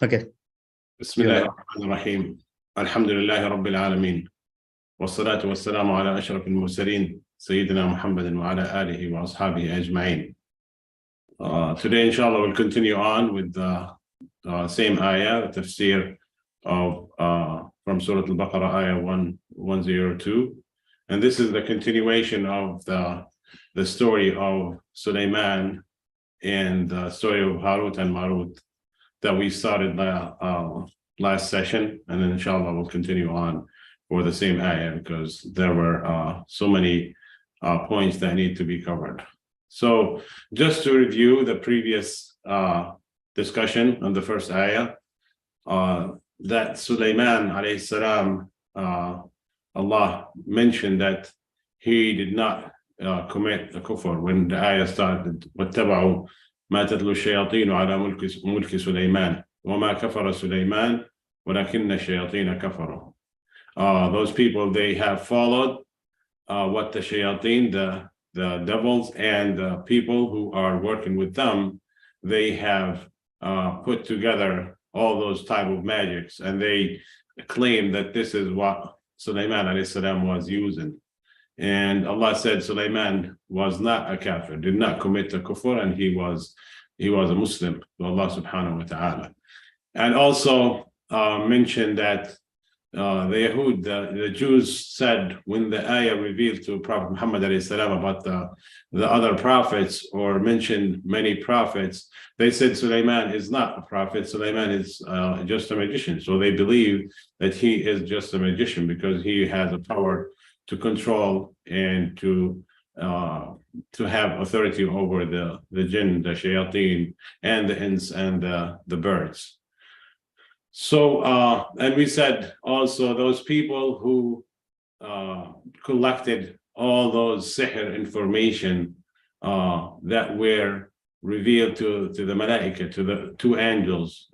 Okay. بسم الله الرحمن الرحيم الحمد لله رب العالمين والصلاة والسلام على أشرف المرسلين سيدنا محمد وعلى آله وأصحابه أجمعين. Today inshallah we'll continue on with the same ayah, the tafseer of from Surah Al-Baqara, Ayah 102, and this is the continuation of the story of Sulaiman and the story of Haroot and Maroot that we started last session, and then inshallah we'll continue on for the same ayah because there were so many points that need to be covered. So just to review the previous discussion on the first ayah, that Sulaiman alayhi salam, Allah mentioned that he did not commit the kufr when the ayah started. وَاتَّبَعُوا ما تتلو الشياطين على ملك سليمان وما كفر سليمان ولكن الشياطين كفروا. Those people, they have followed what the shayateen, the devils, and the people who are working with them, they have put together all those type of magics, and they claim that this is what Sulaiman alayhi salam was using. And Allah said Sulaiman was not a kafir, did not commit the kufr, and he was a Muslim to Allah subhanahu wa ta'ala. And also mentioned that the Yahud, the Jews said when the ayah revealed to Prophet Muhammad alayhi salam about the other prophets, or mentioned many prophets, they said Sulaiman is not a prophet, Sulaiman is just a magician. So they believe that he is just a magician because he has a power to control and to have authority over the jinn, the shayateen, and the ins and the birds. So and we said also those people who collected all those sihr information that were revealed to the malaika, to the two angels,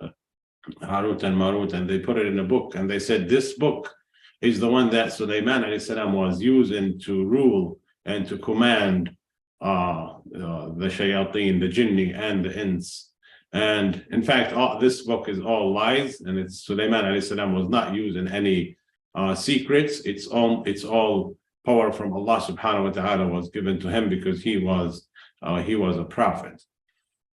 Haroot and Maroot, and they put it in a book, and they said this book is the one that Sulaiman alayhi salam was using to rule and to command the shayateen, the jinni, and the ins. And in fact, this book is all lies, and it's Sulaiman alayhi salam was not using any secrets. It's all power from Allah subhanahu wa ta'ala was given to him because he was a prophet.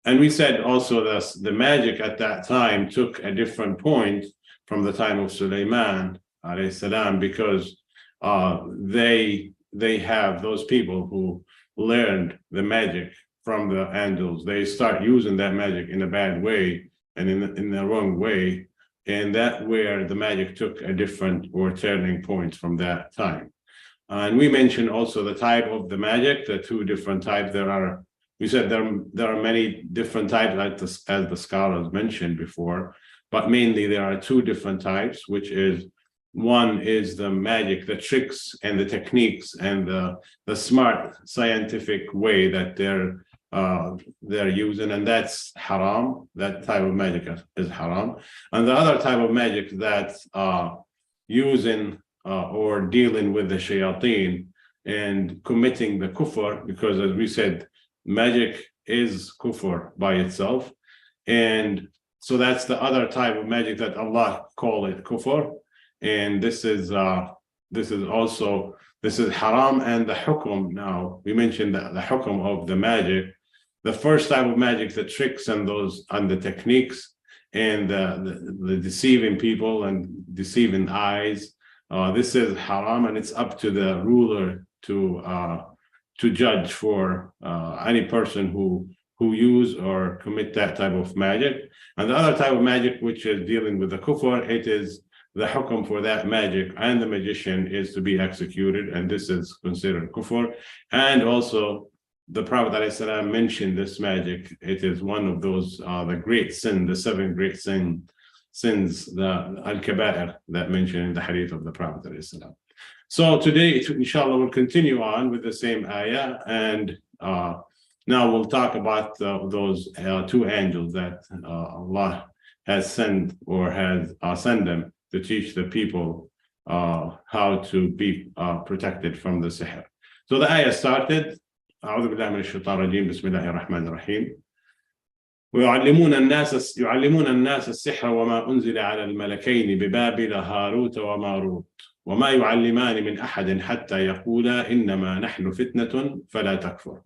And we said also that the magic at that time took a different point from the time of Sulaiman alayhi salam, because they have those people who learned the magic from the angels. They start using that magic in a bad way and in the wrong way, and that where the magic took a different or turning point from that time. And we mentioned also the type of the magic, the two different types. We said there are many different types, as the scholars mentioned before, but mainly there are two different types, which is one is the magic, the tricks and the techniques and the smart scientific way that they're using, and that's haram. That type of magic is haram. And the other type of magic that's using or dealing with the shayateen and committing the kufr, because as we said, magic is kufr by itself, and so that's the other type of magic that Allah call it kufr. And this is haram, and the hukum. Now we mentioned that the hukum of the magic, the first type of magic, the tricks and the techniques and the deceiving people and deceiving eyes, this is haram, and it's up to the ruler to judge for any person who use or commit that type of magic. And the other type of magic, which is dealing with the kufr, it is the hukum for that magic and the magician is to be executed, and this is considered kufr. And also the Prophet ﷺ mentioned this magic. It is one of those the great sin, the 7 great sins, the Al-Kaba'ir that mentioned in the hadith of the Prophet ﷺ. So today, inshallah, we'll continue on with the same ayah, and now we'll talk about those two angels that Allah has sent or has sent them to teach the people how to be protected from the sihr. So the ayah started, أعوذ بالله من الشيطان الرجيم بسم الله الرحمن الرحيم يعلمون الناس السحر وما أنزل على الملكين ببابل هاروت وماروت وما يعلمان من أحد حتى يقولا إنما نحن فتنة فلا تكفر.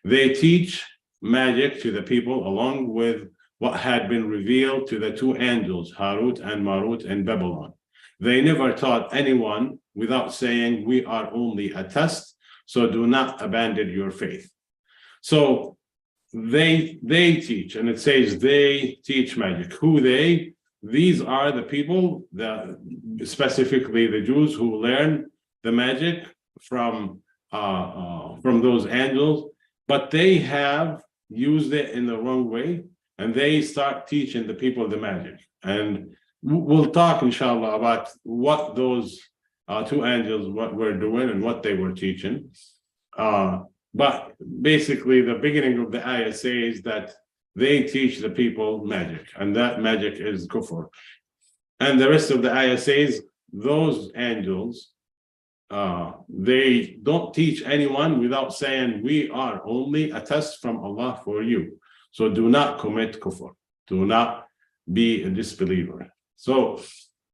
They teach magic to the people along with what had been revealed to the two angels, Haroot and Maroot in Babylon. They never taught anyone without saying, we are only a test, so do not abandon your faith. So they teach, and it says they teach magic. Who they? These are the people, specifically the Jews, who learn the magic from those angels, but they have used it in the wrong way, and they start teaching the people the magic. And we'll talk, inshallah, about what those two angels were doing and what they were teaching. But basically, the beginning of the ayah says that they teach the people magic, and that magic is kufr. And the rest of the ayah says those angels, they don't teach anyone without saying, we are only a test from Allah for you. So do not commit kufr. Do not be a disbeliever. So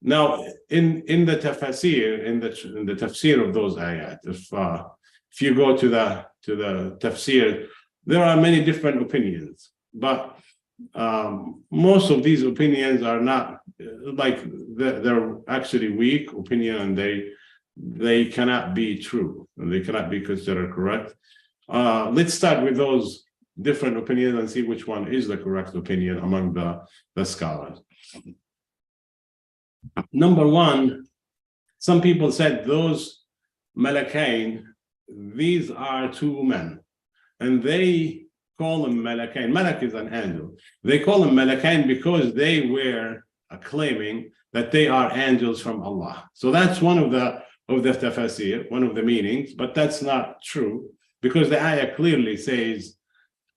now in the tafsir, in the tafsir of those ayat, if you go to the tafsir, there are many different opinions, but most of these opinions are not like they're actually weak opinion, and they cannot be true, and they cannot be considered correct. Let's start with those different opinions and see which one is the correct opinion among the scholars. Number one, some people said those malakain, these are two men, and they call them malakain. Malak is an angel. They call them malakain because they were claiming that they are angels from Allah. So that's one of the tafsir, one of the meanings, but that's not true, because the ayah clearly says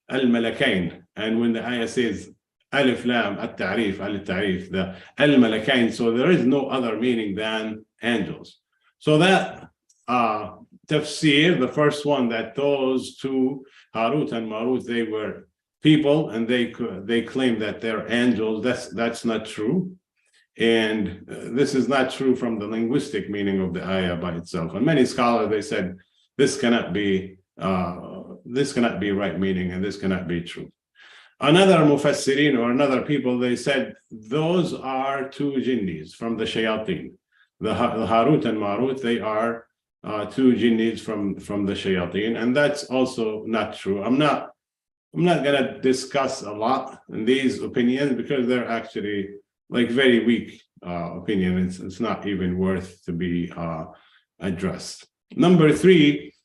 al-malakain, and when the ayah says alif lam at-ta'rif, al-ta'rif, the al-malakain, so there is no other meaning than angels. So that tafsir, the first one, that those two, Haroot and Maroot, they were people, and they claim that they're angels. That's not true, and this is not true from the linguistic meaning of the ayah by itself. And many scholars, they said this cannot be right meaning, and this cannot be true. Another mufassirin, or another people, they said those are two jinnis from the shayateen. The Haroot and Maroot, they are two jinnis from the shayateen, and that's also not true. I'm not gonna discuss a lot in these opinions because they're actually like very weak opinion. It's not even worth to be addressed. Number three,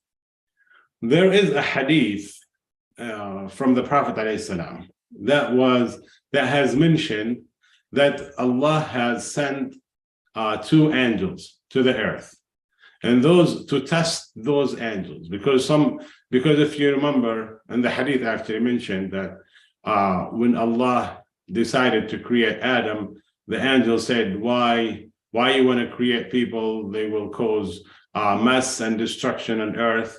there is a hadith from the Prophet ﷺ that has mentioned that Allah has sent two angels to the earth, and those to test those angels, because if you remember, and the hadith actually mentioned that when Allah decided to create Adam, the angel said, why you want to create people? They will cause mess and destruction on earth,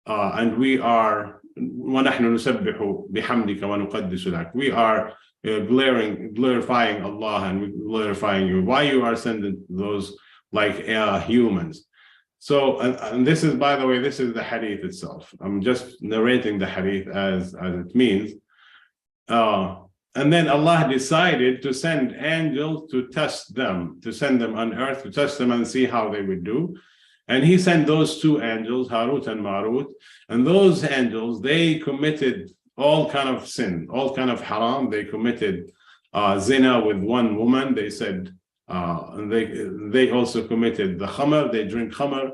and we are وَنَحْنُ نُسَبِّحُ بِحَمْدِكَ وَنُقَدِّسُ لَكَ. We are glorifying Allah, and we're glorifying you. Why you are sending those like humans? So, and this is, by the way, this is the hadith itself. I'm just narrating the hadith as it means. And then Allah decided to send angels to test them, to send them on earth, to test them and see how they would do. And he sent those two angels, Haroot and Maroot, and those angels, they committed all kind of sin, all kind of haram. They committed zina with one woman. They said, and they also committed the khamr. They drink khamr.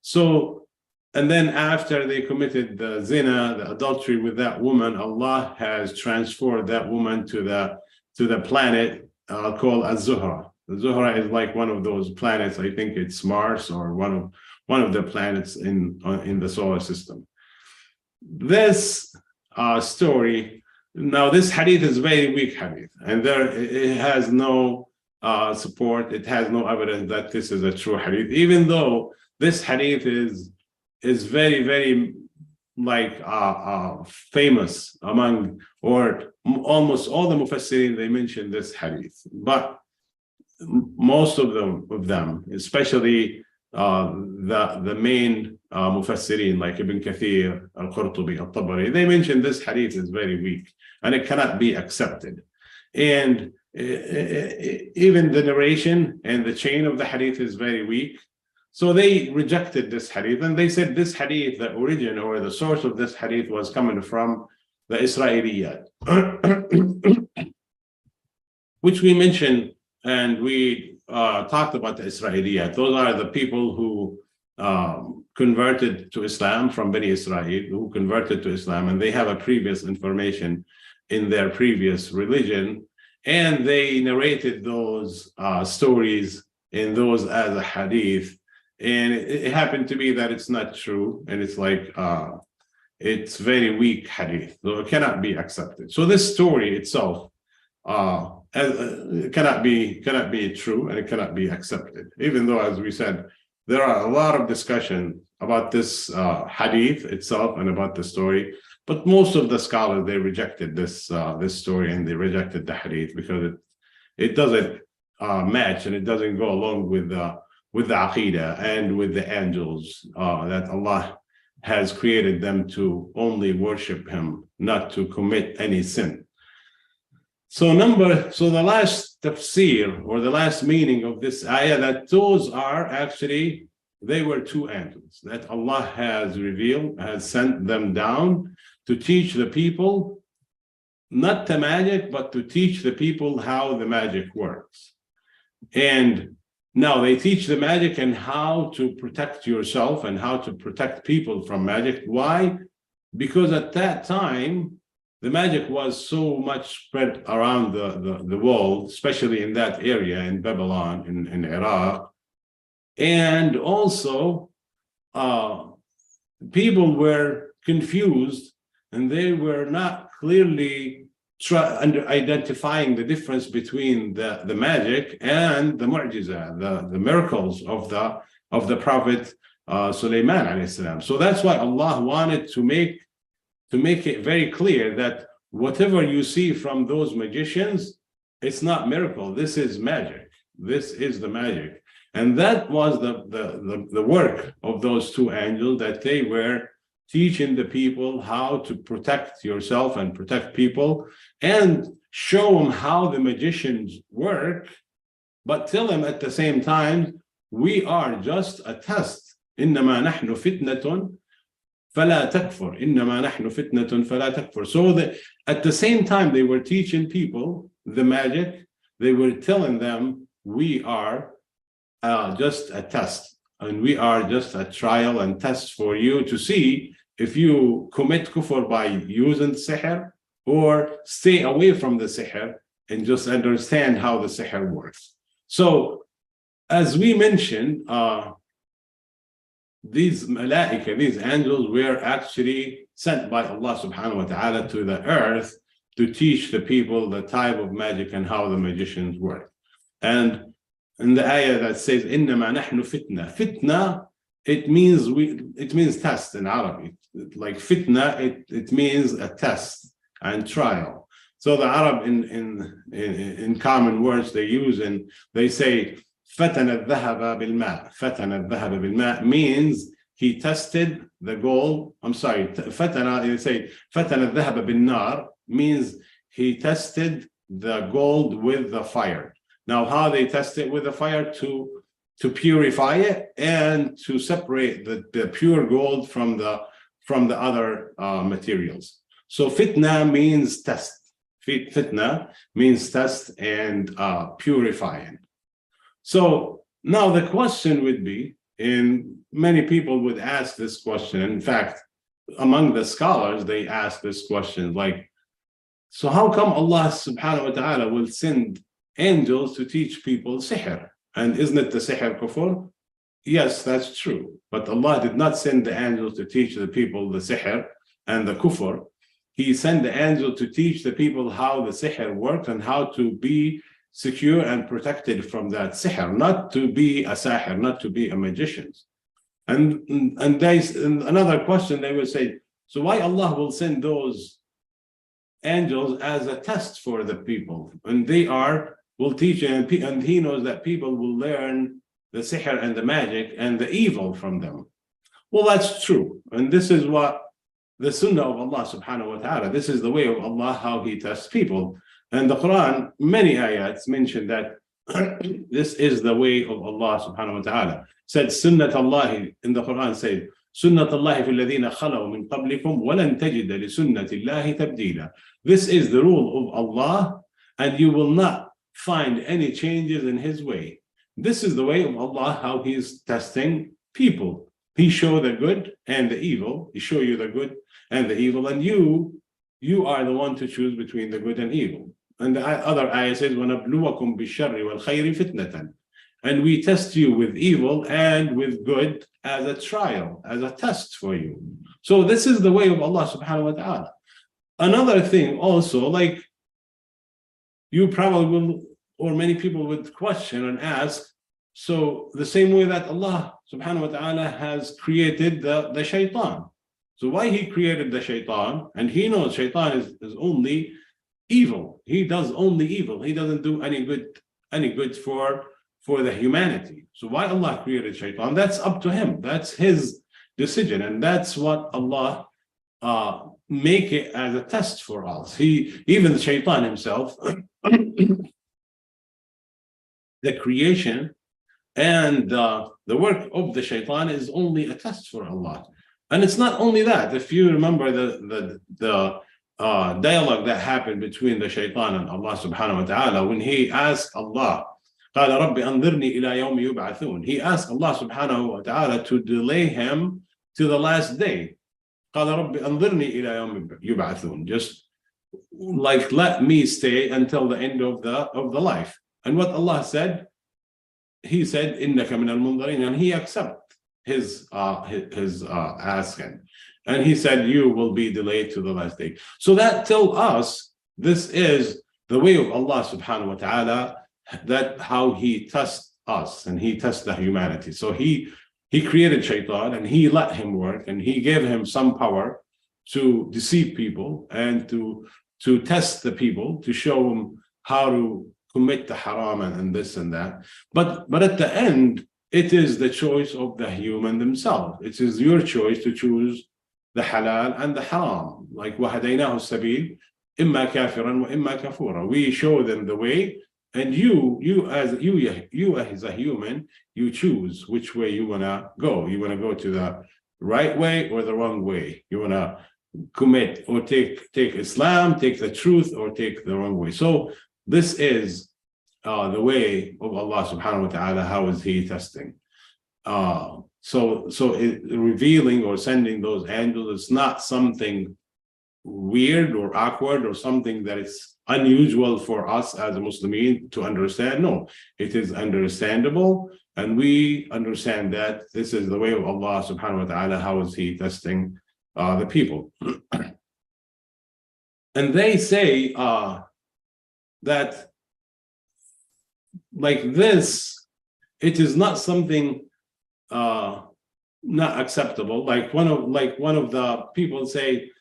So, and then after they committed the zina, the adultery with that woman, Allah has transferred that woman to the planet called Az-Zuhra. The Zuhra is like one of those planets. I think it's Mars, or one of the planets in the solar system. This story, now this hadith is very weak hadith, and it has no support. It has no evidence that this is a true hadith, even though this hadith is very, very famous among, or almost all the Mufassirin, they mention this hadith. But most of them, especially the main Mufassirin like Ibn Kathir, Al-Qurtubi, Al-Tabari, they mention this hadith is very weak and it cannot be accepted. And even the narration and the chain of the hadith is very weak. So they rejected this hadith, and they said this hadith, the origin or the source of this hadith was coming from the Israeliyat, which we mentioned, and we talked about the Israeliyat. Those are the people who converted to Islam from Bani Israel, who converted to Islam, and they have a previous information in their previous religion, and they narrated those stories in those as a hadith. And it happened to be that it's not true, and it's like it's very weak hadith, so it cannot be accepted. So this story itself cannot be true, and it cannot be accepted. Even though, as we said, there are a lot of discussion about this hadith itself and about the story, but most of the scholars, they rejected this story, and they rejected the hadith because it doesn't match, and it doesn't go along with the Aqidah and with the angels, that Allah has created them to only worship Him, not to commit any sin. So the last tafseer, or the last meaning of this ayah, that those are actually, they were two angels that Allah has revealed, has sent them down to teach the people, not the magic, but to teach the people how the magic works. And now they teach the magic and how to protect yourself and how to protect people from magic. Why? Because at that time, the magic was so much spread around the world, especially in that area in Babylon, in Iraq. And also, people were confused, and they were not clearly identifying the difference between the magic and the mu'jiza, the miracles of the Prophet Sulaiman alayhi salam. So that's why Allah wanted to make it very clear that whatever you see from those magicians, it's not miracle. This is magic. This is the magic. And that was the work of those two angels, that they were teaching the people how to protect yourself and protect people, and show them how the magicians work, but tell them at the same time, we are just a test. إنما نحن فتنة فلا تكفر. إنما نحن فتنة فلا تكفر. So at the same time they were teaching people the magic, they were telling them, we are just a test, and we are just a trial and test for you to see if you commit kufr by using sihr, or stay away from the sihr and just understand how the sihr works. So, as we mentioned, these malaika, these angels, were actually sent by Allah subhanahu wa ta'ala to the earth to teach the people the type of magic and how the magicians work. And in the ayah that says, إِنَّمَا نَحْنُ فِتْنَةً, fitna, it means test in Arabic. Like fitna, it means a test and trial. So the Arab in common words they use, and they say فتن الذهب بالماء. فتن الذهب بالماء means he tested the gold. I'm sorry, فتن, they say فتن الذهب بالنار means he tested the gold with the fire. Now, how they test it with the fire? To purify it and to separate the pure gold from the other materials. So fitna means test. Fitna means test and purifying. So now the question would be, and many people would ask this question. In fact, among the scholars, they ask this question, like, so how come Allah subhanahu wa ta'ala will send angels to teach people sihr? And isn't it the sihr kufr? Yes, that's true. But Allah did not send the angels to teach the people the sihr and the kufr. He sent the angel to teach the people how the sihr works and how to be secure and protected from that sihr, not to be a sahir, not to be a magician. And another question they would say, So why Allah will send those angels as a test for the people? And they will teach, and He knows that people will learn the sihr and the magic and the evil from them. Well, that's true. And this is what the sunnah of Allah subhanahu wa ta'ala, this is the way of Allah, how He tests people. And the Quran, many ayats mention that this is the way of Allah subhanahu wa ta'ala. Said sunnat Allah in the Quran, said sunnat Allah fi alladhina khalaw min qablikum walan tajida li sunnati Allah tabdila. This is the rule of Allah, and you will not find any changes in His way. This is the way of Allah, how He's testing people. He shows the good and the evil. He shows you the good and the evil, and you are the one to choose between the good and evil. And the other ayah says, وَنَبْلُوَكُمْ بِالشَّرِّ وَالْخَيْرِ فِتْنَةً. And we test you with evil and with good as a trial, as a test for you. So this is the way of Allah subhanahu wa ta'ala. Another thing also, like you probably will, or many people would question and ask, so the same way that Allah subhanahu wa ta'ala has created the shaitan. So why He created the shaitan? And He knows shaitan is only evil. He does only evil. He doesn't do any good for the humanity. So why Allah created shaitan? That's up to Him. That's His decision. And that's what Allah make it as a test for us. Even the shaitan himself, the creation and the work of the shaitan is only a test for Allah. And it's not only that. If you remember the dialogue that happened between the shaitan and Allah subhanahu wa ta'ala, when he asked Allah, قال رب أنظرني إلى يوم يبعثون. He asked Allah subhanahu wa ta'ala to delay him to the last day. قال رب أنظرني إلى يوم يبعثون. Just like let me stay until the end of the life. And what Allah said, He said, إنك من المنظرين, and He accepted his asking. And He said, you will be delayed to the last day. So that tells us this is the way of Allah subhanahu wa ta'ala, that how He tests us and He tests the humanity. So He created shaitan and He let him work, and He gave him some power to deceive people and to test the people, to show them how to commit the haram and this and that. But at the end, it is the choice of the human themselves. It is your choice to choose the halal and the haram. Like وَهَدَيْنَاهُ السَّبِيلِ إِمَّا كَافِرًا وَإِمَّا كَفُورًا. We show them the way, and you as a human, you choose which way you wanna go. You wanna go to the right way or the wrong way. You wanna commit or take Islam, take the truth, or take the wrong way. So this is the way of Allah subhanahu wa ta'ala. How is He testing? So revealing or sending those angels is not something weird or awkward or something that is unusual for us as a Muslimin to understand. No, it is understandable, and we understand that this is the way of Allah subhanahu wa ta'ala. How is He testing the people? And they say that like this, it is not something not acceptable. Like one of the people say,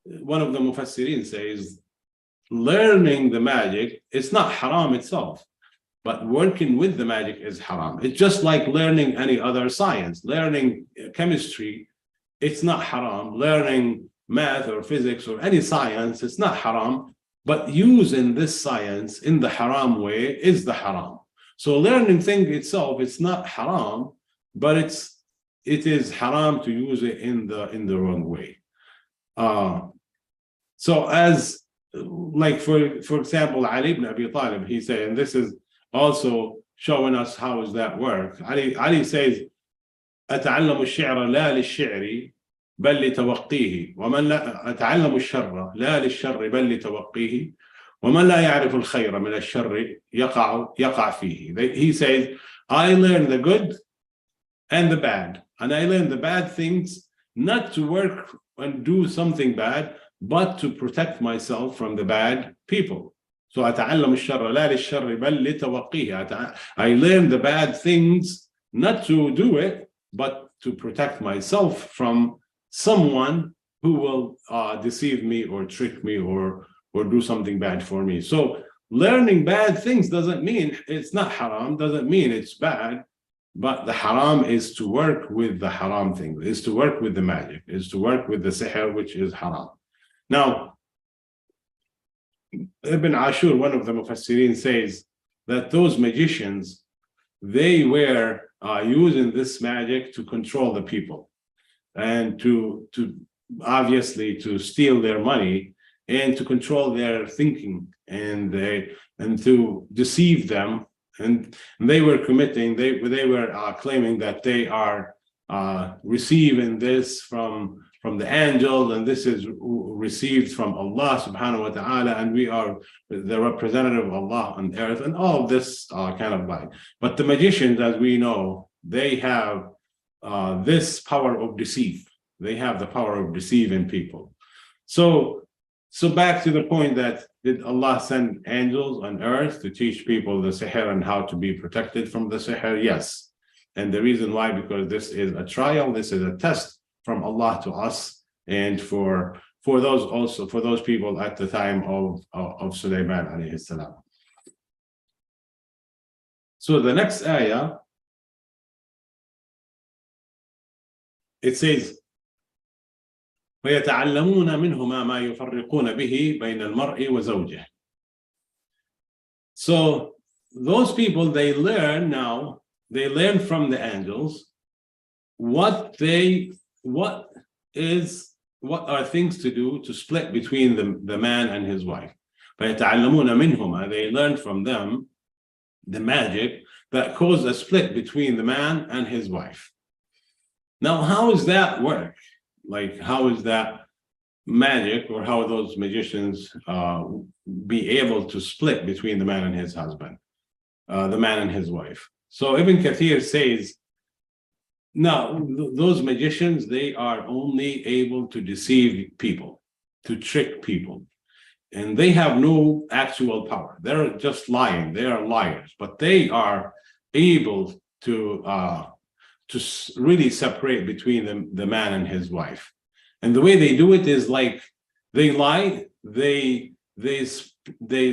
one of the mufassirin says, learning the magic, it's not haram itself, but working with the magic is haram. It's just like learning any other science. Learning chemistry, it's not haram. Learning math or physics or any science, it's not haram. But using this science in the haram way is the haram. So learning thing itself, it's not haram, but it is haram to use it in the wrong way. So as like for example, Ali ibn Abi Talib, he said, and this is also showing us how does that work. Ali says, أتعلم الشعر لا للشعر بل لتوقيه ومن لا أتعلم الشر لا للشر بل لتوقيه ومن لا يعرف الخير من الشر يقع فيه. He says, I learn the good and the bad, and I learn the bad things not to work and do something bad, but to protect myself from the bad people. So أتعلم الشر لا للشر بل لتوقيه. I learn the bad things not to do it, but to protect myself from someone who will deceive me or trick me or do something bad for me. So learning bad things doesn't mean it's not haram, doesn't mean it's bad, but the haram is to work with the haram thing, is to work with the magic, is to work with the sihr, which is haram. Now, Ibn Ashur, one of the Mufassirin, says that those magicians, they were using this magic to control the people and to obviously to steal their money and to control their thinking and to deceive them. And they were committing, they were claiming that they are receiving this from the angels, and this is received from Allah subhanahu wa ta'ala, and we are the representative of Allah on earth, and all of this kind of like. But the magicians, as we know, they have this power of deceit. They have the power of deceiving people. So back to the point that did Allah send angels on earth to teach people the sihr and how to be protected from the sihr? Yes. And the reason why, because this is a trial, this is a test from Allah to us, and for those also, for those people at the time of Sulaiman alayhi salam. So the next ayah, it says, وَيَتَعَلَّمُونَ مِنْهُمَا مَا يُفَرِّقُونَ بِهِ بَيْنَ الْمَرْءِ وَزَوْجِهِ. So those people, they learn from the angels what are things to do to split between the man and his wife. فَيَتَعَلَّمُونَ مِنْهُمَا, they learn from them the magic that caused a split between the man and his wife. Now, how does that work? Like, how is that magic, or how those magicians be able to split between the man and his husband, the man and his wife? So Ibn Kathir says, now, those magicians, they are only able to deceive people, to trick people, and they have no actual power. They're just lying. They are liars, but they are able to really separate between the man and his wife. And the way they do it is like they lie, they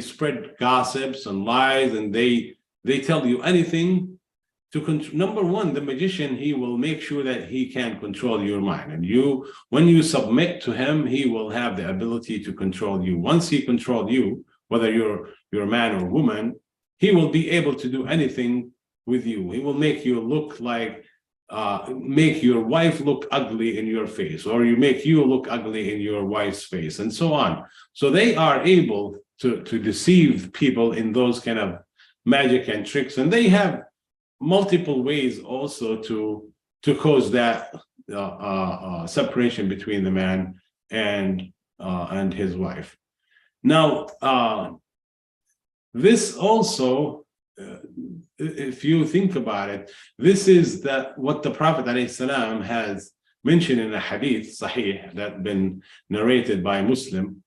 spread gossips and lies, and they tell you anything to control. Number one, the magician, he will make sure that he can control your mind, and when you submit to him, he will have the ability to control you. Once he controls you, whether you're a man or woman, he will be able to do anything with you. He will make you look like make your wife look ugly in your face, or you make you look ugly in your wife's face, and so on. So they are able to deceive people in those kind of magic and tricks, and they have multiple ways also to cause that separation between the man and his wife. Now, this also, if you think about it, this is what the Prophet ﷺ has mentioned in a hadith sahih that been narrated by Muslim,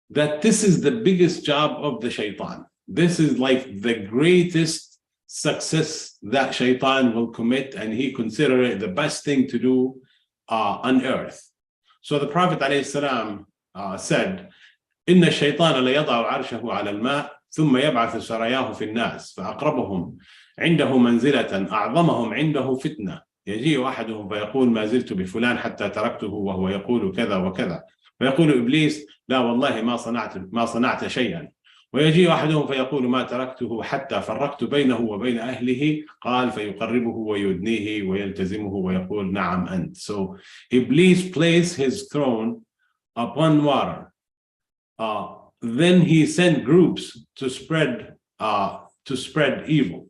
that this is the biggest job of the shaitan. This is like the greatest success that shaitan will commit, and he consider it the best thing to do on earth. So the Prophet ﷺ said, إن الشيطان ليضع عرشه على الماء ثم يبعث سراياه في الناس فأقربهم عنده منزلة أعظمهم عنده فتنة يجيء أحدهم فيقول ما زلت بفلان حتى تركته وهو يقول كذا وكذا فيقول إبليس لا والله ما صنعت شيئا ويجيء أحدهم فيقول ما تركته حتى فرقت بينه وبين أهله قال فيقربه ويدنيه ويلتزمه ويقول نعم أنت. So Iblis placed his throne upon water. Then he sent groups to spread evil.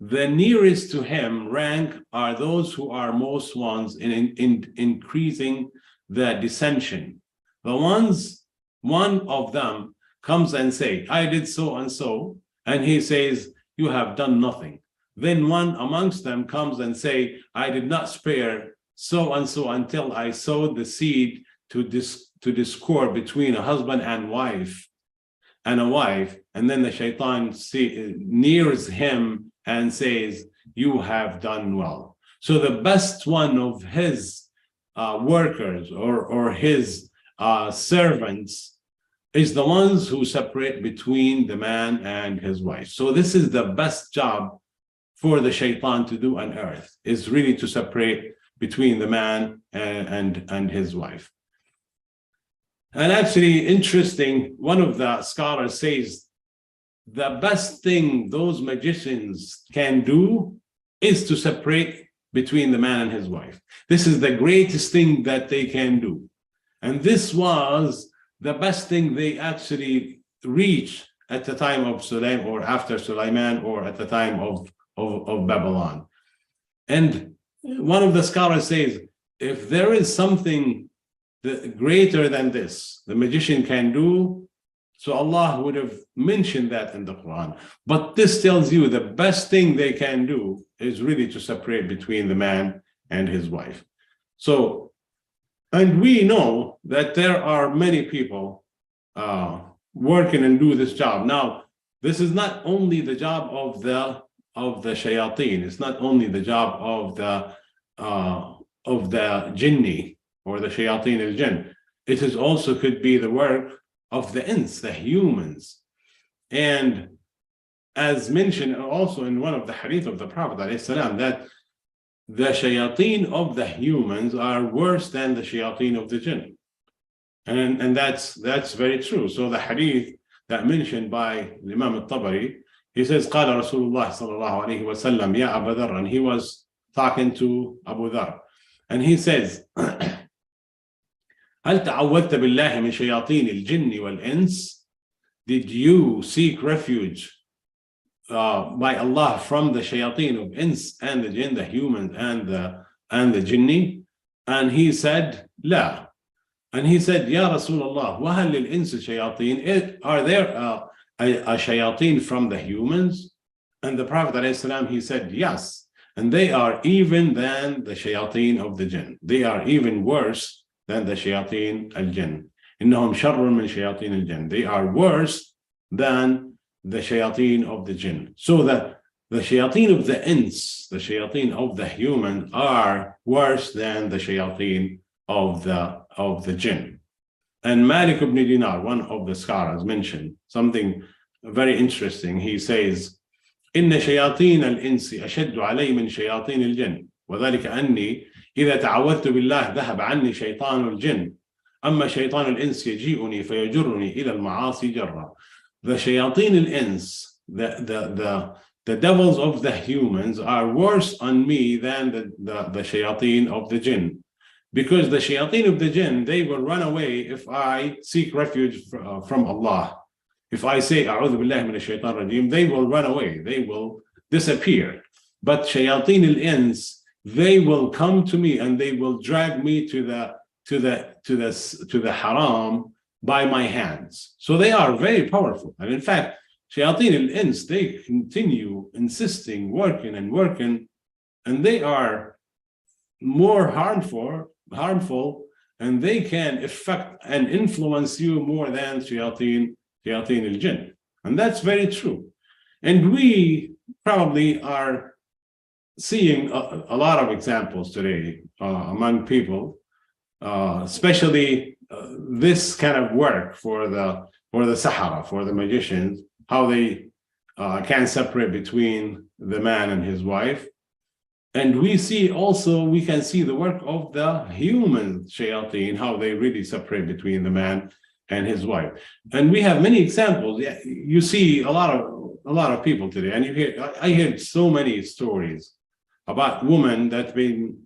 The nearest to him rank are those who are most ones in increasing the dissension. One of them comes and say, I did so and so, and he says, you have done nothing. Then one amongst them comes and say, I did not spare so and so until I sowed the seed to discord between a husband and a wife, and then the shaitan nears him and says, you have done well. So the best one of his workers or his servants is the ones who separate between the man and his wife. So this is the best job for the shaitan to do on earth, is really to separate between the man and his wife. And actually, interesting, one of the scholars says the best thing those magicians can do is to separate between the man and his wife. This is the greatest thing that they can do. And this was the best thing they actually reached at the time of Sulaiman, or after Sulaiman, or at the time of Babylon. And one of the scholars says, if there is something greater than this the magician can do, so Allah would have mentioned that in the Quran. But this tells you the best thing they can do is really to separate between the man and his wife. So, and we know that there are many people working and do this job. Now, this is not only the job of the shayateen. It's not only the job of the jinni or the shayateen al-jinn. It is also could be the work of the ins, the humans. And as mentioned also in one of the hadith of the Prophet ﷺ, that the shayateen of the humans are worse than the shayateen of the jinn. And that's very true. So the hadith that mentioned by Imam al-Tabari, he says, قال رسول الله صلى الله عليه وسلم يا أبا ذر, and he was talking to Abu Dhar. And he says, هل تعوذت بالله من شياطين الجن والإنس? Did you seek refuge by Allah from the shayateen of ins and the jinn, the humans and the jinni? And he said, لا. And he said, يا رسول الله وهل للإنس شياطين? Are there a shayateen from the humans? And the Prophet ﷺ, he said, yes. And they are even than the shayateen of the jinn. They are even worse than the shayateen al-jinn. إنهم شر من شياطين الجن. They are worse than the shayateen of the jinn. So that the shayateen of the ins, the shayateen of the human, are worse than the shayateen of the jinn. And Malik ibn Dinar, one of the scholars, mentioned something very interesting. He says, إن شياطين الإنس أشد علي من شياطين الجن وذلك أني إذا تعوذت بالله ذهب عني شيطان الجن أما شيطان الإنس يجيئني فيجرني إلى المعاصي جرا. The shayateen al-ins, the devils of the humans, are worse on me than the shayateen of the jinn. Because the shayateen of the jinn, they will run away if I seek refuge from Allah. If I say, أعوذ بالله من الشيطان الرجيم, they will run away, they will disappear. But shayateen al-ins, they will come to me and they will drag me to the haram by my hands. So they are very powerful. And in fact, shayateen al-ins, they continue insisting, working, and they are more harmful, and they can affect and influence you more than shayateen al-jinn. And that's very true. And we probably are seeing a lot of examples today among people, especially this kind of work for the Sahara, for the magicians, how they can separate between the man and his wife. And we can see the work of the human shayateen, how they really separate between the man and his wife. And we have many examples. You see a lot of people today, and I hear so many stories about women that been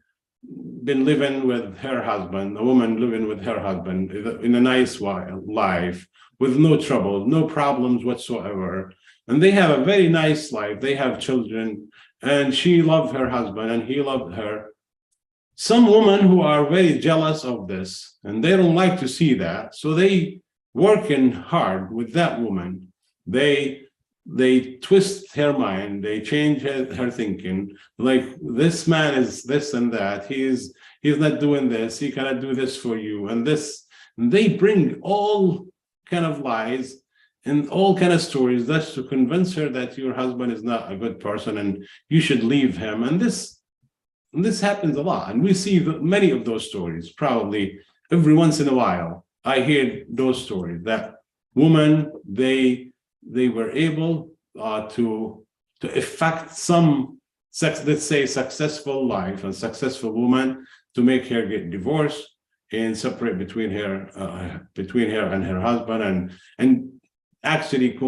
living with her husband, a woman living with her husband in a nice life, with no trouble, no problems whatsoever. And they have a very nice life. They have children, and she loved her husband and he loved her. Some women who are very jealous of this, and they don't like to see that, so they working hard with that woman. They twist her mind, they change her thinking, like, this man is this and that, he's not doing this, he cannot do this for you, and this. And they bring all kind of lies and all kind of stories that's to convince her that your husband is not a good person and you should leave him. And this And this happens a lot. And we see many of those stories. Probably every once in a while, I hear those stories that women, they were able to effect some, let's say, successful life, a successful woman, to make her get divorced and separate between her and her husband, and actually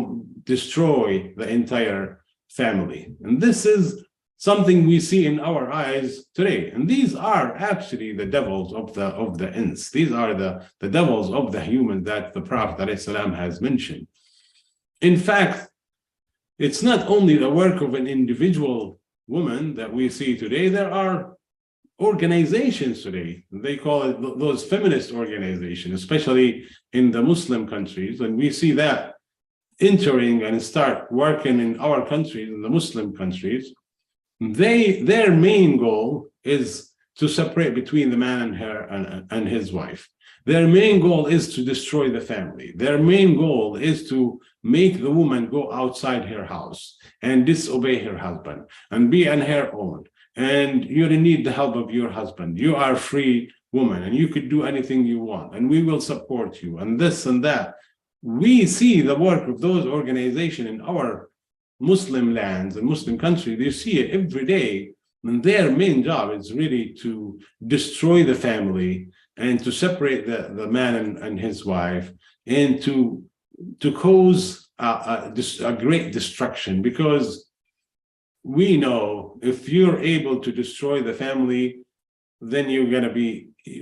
destroy the entire family. And this is something we see in our eyes today. And these are actually the devils of the ins. These are the devils of the human that the Prophet ﷺ has mentioned. In fact, it's not only the work of an individual woman that we see today. There are organizations today, they call it those feminist organizations, especially in the Muslim countries, and we see that entering and start working in our countries, in the Muslim countries. Their main goal is to separate between the man and his wife. Their main goal is to destroy the family. Their main goal is to make the woman go outside her house and disobey her husband and be on her own. And you don't need the help of your husband. You are a free woman and you could do anything you want and we will support you and this and that. We see the work of those organizations in our Muslim lands and Muslim countries. You see it every day. And their main job is really to destroy the family and to separate the man and his wife, and to cause a great destruction, because we know if you're able to destroy the family, then you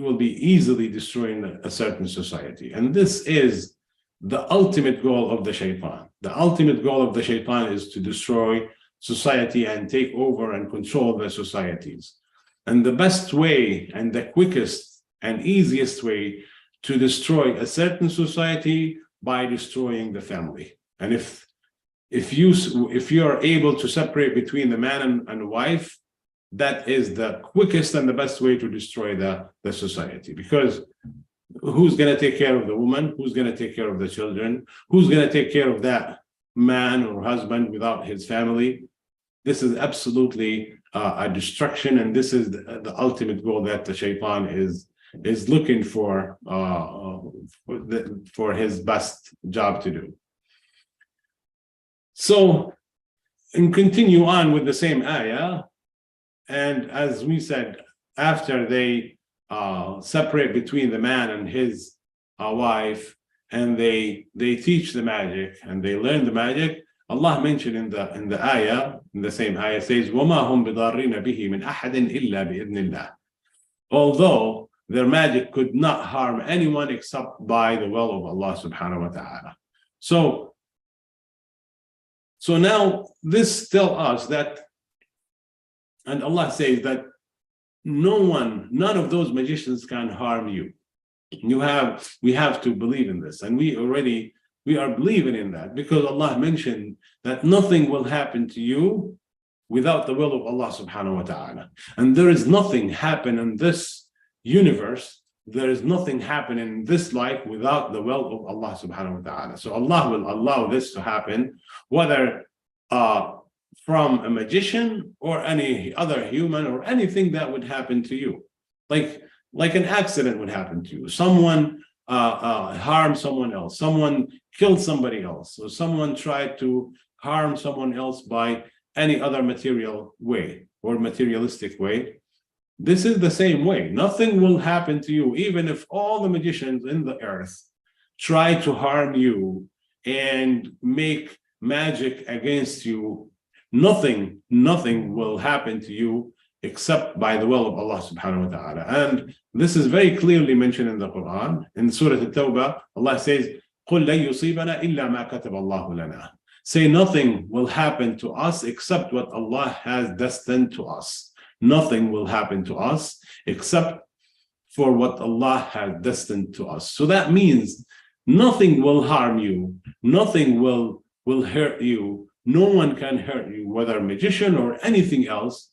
will be easily destroying a certain society. And this is the ultimate goal of the shaitan. The ultimate goal of the shaitan is to destroy society and take over and control the societies. And the best way and the quickest and easiest way to destroy a certain society by destroying the family. And if you are able to separate between the man and wife, that is the quickest and the best way to destroy the society. Because who's going to take care of the woman? Who's going to take care of the children? Who's going to take care of that man or husband without his family? This is absolutely a destruction, and this is the ultimate goal that the shaitan is looking for his best job to do. So, and continue on with the same ayah, and as we said, after they separate between the man and his wife, and they teach the magic and they learn the magic, Allah mentioned in the ayah, in the same ayah, says, وَمَا هُمْ بِضَارِّينَ بِهِ مِنْ أَحَدٍ إِلَّا بِإِذْنِ اللَّهِ. Although their magic could not harm anyone except by the will of Allah subhanahu wa ta'ala. So now this tells us that, and Allah says that none of those magicians can harm you. We have to believe in this, and we are believing in that, because Allah mentioned that nothing will happen to you without the will of Allah subhanahu wa ta'ala. And there is nothing happen in this universe, there is nothing happen in this life without the will of Allah subhanahu wa ta'ala. So Allah will allow this to happen, whether from a magician or any other human or anything that would happen to you. Like an accident would happen to you. Someone harmed someone else, someone killed somebody else, or someone tried to harm someone else by any other material way or materialistic way. This is the same way. Nothing will happen to you, even if all the magicians in the earth try to harm you and make magic against you. Nothing will happen to you except by the will of Allah subhanahu wa ta'ala. And this is very clearly mentioned in the Quran. In Surah At-Tawbah, Allah says, قُلْ لَن يُصِيبَنَا إِلَّا مَا كَتَبَ اللَّهُ لَنَا. Say nothing will happen to us except what Allah has destined to us. Nothing will happen to us except for what Allah has destined to us. So that means nothing will harm you, nothing will hurt you, no one can hurt you, whether a magician or anything else,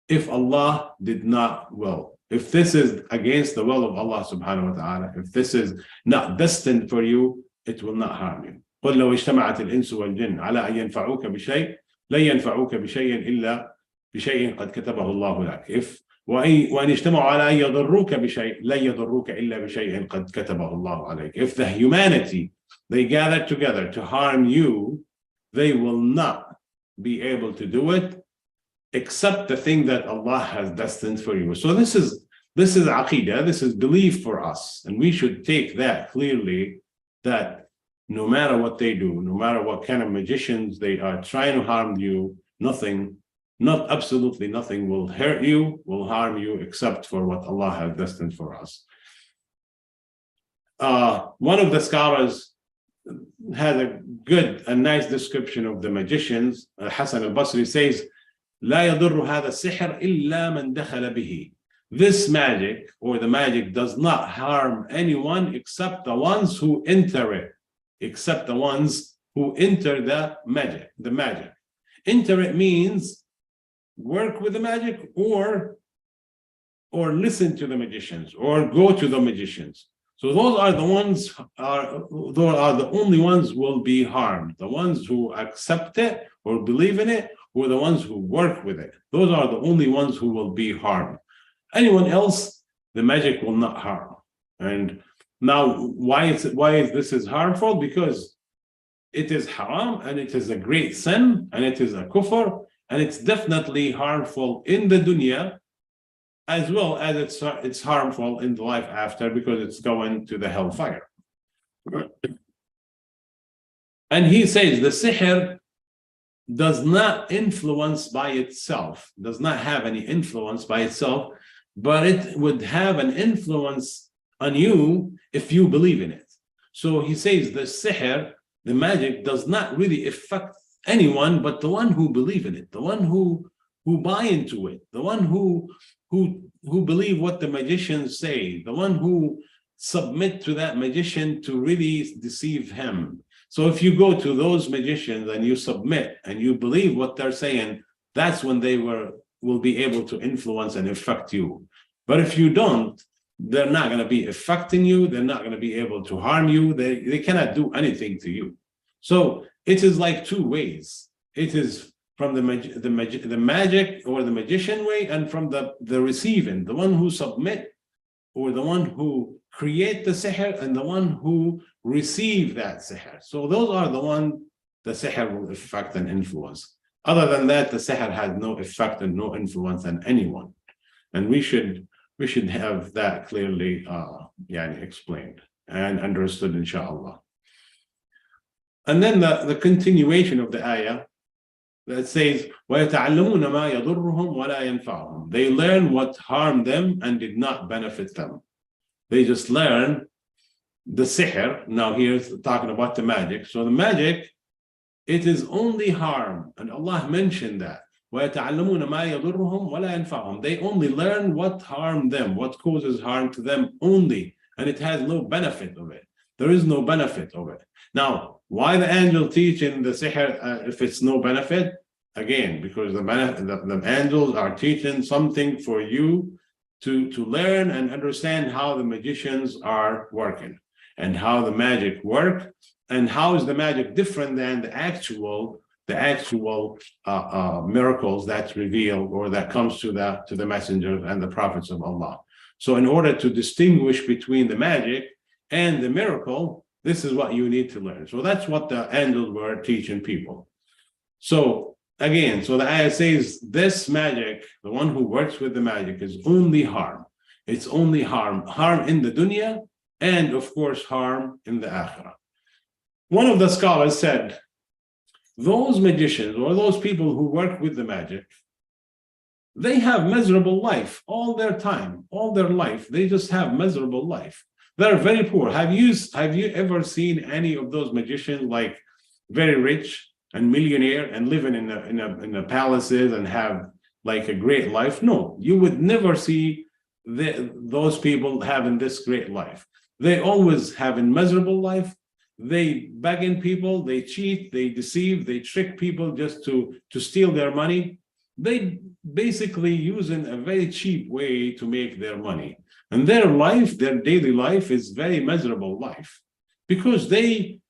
if Allah did not will. If this is against the will of Allah subhanahu wa ta'ala, if this is not destined for you, it will not harm you. قُلْ لَوْ اجْتَمَعَتِ الْإِنسُ وَالْجِنُّ عَلَىٰ أَن يَنْفَعُوكَ بِشَيْءٍ لَن يَنْفَعُوكَ بِشَيْءٍ إِلَّا بِشَيْءٍ قَدْ كَتَبَهُ اللَّهُ لَكَ. وإن اجتمعوا على أن يضروك بشيء لن يضروك إلا بشيء قد كتبه الله عليك. If the humanity, they gather together to harm you, they will not be able to do it except the thing that Allah has destined for you. So this is aqidah, this is belief for us, and we should take that clearly, that no matter what they do, no matter what kind of magicians they are trying to harm you, absolutely nothing will hurt you, will harm you, except for what Allah has destined for us. One of the scholars had a nice description of the magicians. Hassan al-Basri says, لا يضر هذا السحر إلا من دخل به. This magic, or the magic, does not harm anyone except the ones who enter it, except the ones who enter the magic. Enter it means work with the magic, or listen to the magicians, or go to the magicians. So those are the only ones who will be harmed. The ones who accept it or believe in it, or the ones who work with it. Those are the only ones who will be harmed. Anyone else, the magic will not harm. And now, why is this is harmful? Because it is haram, and it is a great sin, and it is a kufr, and it's definitely harmful in the dunya, as well as it's harmful in the life after, because it's going to the hellfire. And he says the sihr does not influence by itself, does not have any influence by itself, but it would have an influence on you if you believe in it. So he says the sihr, the magic, does not really affect anyone but the one who believe in it, the one who buy into it, the one who believe what the magicians say, the one who submit to that magician to really deceive him. So if you go to those magicians and you submit and you believe what they're saying, that's when they will be able to influence and affect you. But if you don't, they're not going to be affecting you. They're not going to be able to harm you. They cannot do anything to you. So it is like two ways. It is from the magic or the magician way, and from the receiving, the one who submit, or the one who create the sihr, and the one who receive that sihr. So those are the one the sihr will affect and influence. Other than that, the sihr has no effect and no influence on anyone. And we should have that clearly explained and understood, inshallah. And then the continuation of the ayah that says, وَيَتَعَلَّمُونَ مَا يَضُرُّهُمْ وَلَا يَنْفَعُهُم. They learn what harmed them and did not benefit them. They just learn the sihr. Now here's talking about the magic. So the magic, it is only harm, and Allah mentioned that. وَيَتَعَلَّمُونَ مَا يَضُرُّهُمْ وَلَا يَنْفَعُهُم. They only learn what harmed them, what causes harm to them only, and it has no benefit of it. There is no benefit of it. Now, why the angel teaching the sihr if it's no benefit? Again, because the angels are teaching something for you to learn and understand how the magicians are working, and how the magic work, and how is the magic different than the actual miracles that's revealed, or that comes to the messengers and the prophets of Allah. So in order to distinguish between the magic and the miracle, this is what you need to learn. So that's what the angels were teaching people. So again, so the ayah says this magic, the one who works with the magic, is only harm. It's only harm in the dunya, and of course harm in the akhirah. One of the scholars said, those magicians, or those people who work with the magic, they have miserable life all their time, all their life. They just have miserable life. They're very poor. Have you ever seen any of those magicians like very rich and millionaire and living in the palaces and have like a great life? No, you would never see those people having this great life. They always have a miserable life. They begging people, they cheat, they deceive, they trick people just to steal their money. They basically using a very cheap way to make their money. And their life, their daily life, is very miserable life, because they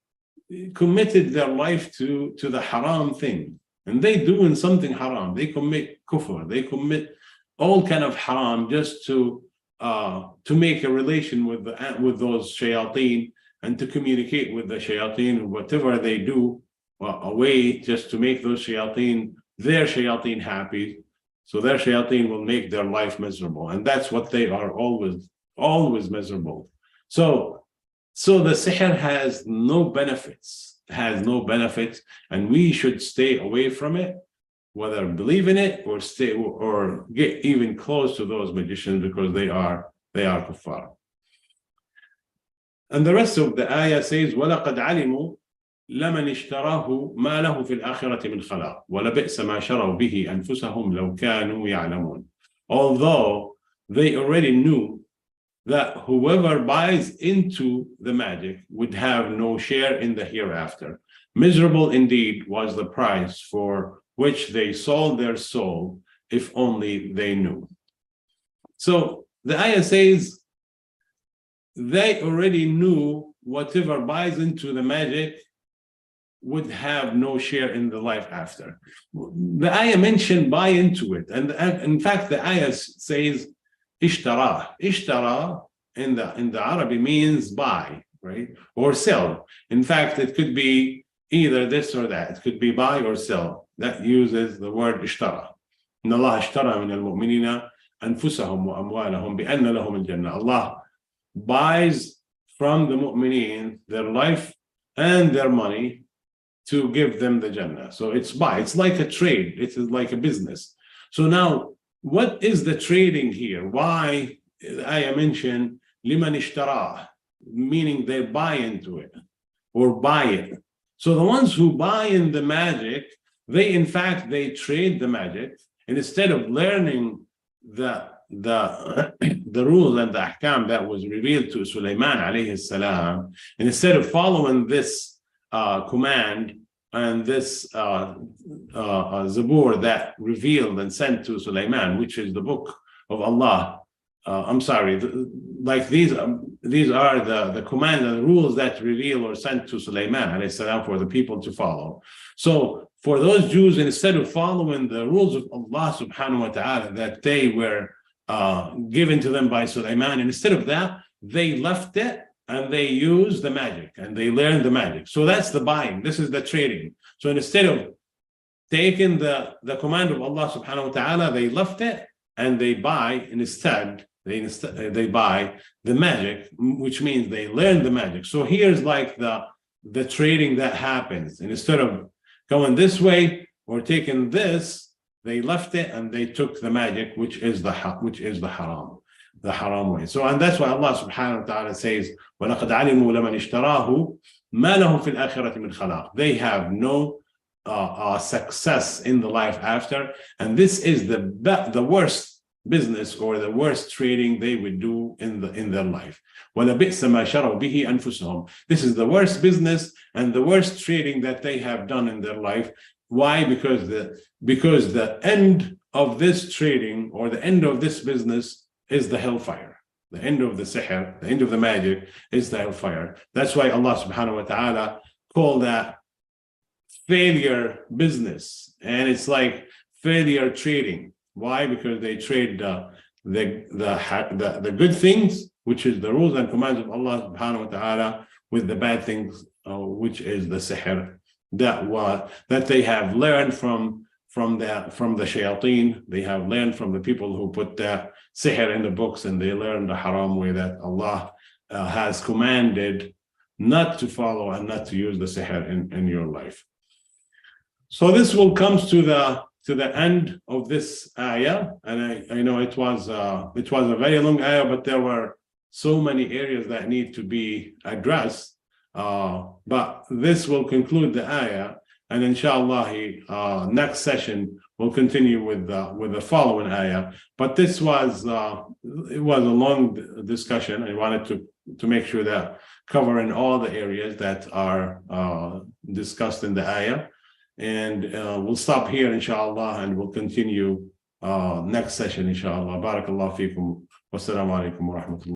committed their life to the haram thing, and they doing something haram. They commit kufr, they commit all kind of haram just to make a relation with those shayateen and to communicate with the shayateen, whatever they do, a way just to make those shayateen, their shayateen happy, so their shayateen will make their life miserable, and that's what they are always miserable. So the sihr has no benefits, and we should stay away from it, whether believe in it or stay or get even close to those magicians, because they are kuffar. And the rest of the ayah says, وَلَقَدْ عَلِمُوا لَمَنِ اشْتَرَاهُ مَا لَهُ فِي الْآخِرَةِ مِنْ خَلَاقٍ وَلَبِئْسَ مَا شَرَوْا بِهِ أَنفُسَهُمْ لَوْ كَانُوا يَعْلَمُونَ. Although they already knew that whoever buys into the magic would have no share in the hereafter. Miserable indeed was the price for which they sold their soul, if only they knew. So the ayah says, they already knew whatever buys into the magic would have no share in the life after. The ayah mentioned buy into it, and in fact the ayah says ishtara. Ishtara in the Arabic means buy, right, or sell. In fact, it could be either this or that. It could be buy or sell. That uses the word ishtara. إن الله اشترى من المؤمنين أنفسهم وأموالهم بأن لهم الجنة. Allah buys from the mu'mineen their life and their money to give them the Jannah. So it's buy. It's like a trade. It is like a business. So now, what is the trading here? Why I mentioned liman ishtarah, meaning they buy into it or buy it. So the ones who buy in the magic, they trade the magic, and instead of learning the rules and the ahkam that was revealed to Sulaiman alayhi salam, and instead of following this command and this Zabur that revealed and sent to Sulaiman, which is the book of Allah. These are the command and the rules that reveal or sent to Sulaiman alayhi salam for the people to follow. So for those Jews, instead of following the rules of Allah subhanahu wa ta'ala that they were given to them by Sulaiman, and instead of that, they left it and they used the magic and they learned the magic. So that's the buying. This is the trading. So instead of taking the command of Allah subhanahu wa ta'ala, they left it and they buy, and instead they buy the magic, which means they learn the magic. So here's like the trading that happens. And instead of going this way or taking this, they left it and they took the magic, which is the haram way. So, and that's why Allah subhanahu wa ta'ala says, وَلَقَدْ عَلِمُوا لَمَنِ اشْتَرَاهُ مَا لَهُ فِي الْآخِرَةِ مِنْ خَلَاقٍ. They have no success in the life after, and this is the worst business or the worst trading they would do in their life. وَلَبِئْسَ مَا شَرَوْا بِهِ أَنفُسَهُم. This is the worst business and the worst trading that they have done in their life. Why? Because the end of this trading or the end of this business is the hellfire. The end of the sihr, the end of the magic is the hellfire. That's why Allah subhanahu wa ta'ala called that failure business, and it's like failure trading. Why? Because they trade the good things, which is the rules and commands of Allah subhanahu wa ta'ala, with the bad things, which is the sihr that they have learned from the shayateen. They have learned from the people who put the sihr in the books, and they learned the haram way that Allah has commanded not to follow and not to use the sihr in your life. So this will come to the end of this ayah, and I know it was a very long ayah, but there were so many areas that need to be addressed. But this will conclude the ayah, and inshallah, next session we'll continue with the following ayah. But this was it was a long discussion. I wanted to make sure that covering all the areas that are discussed in the ayah. And we'll stop here, inshallah, and we'll continue next session, inshallah. Barakallahu feekum. Wassalamu alaikum wa rahmatullah.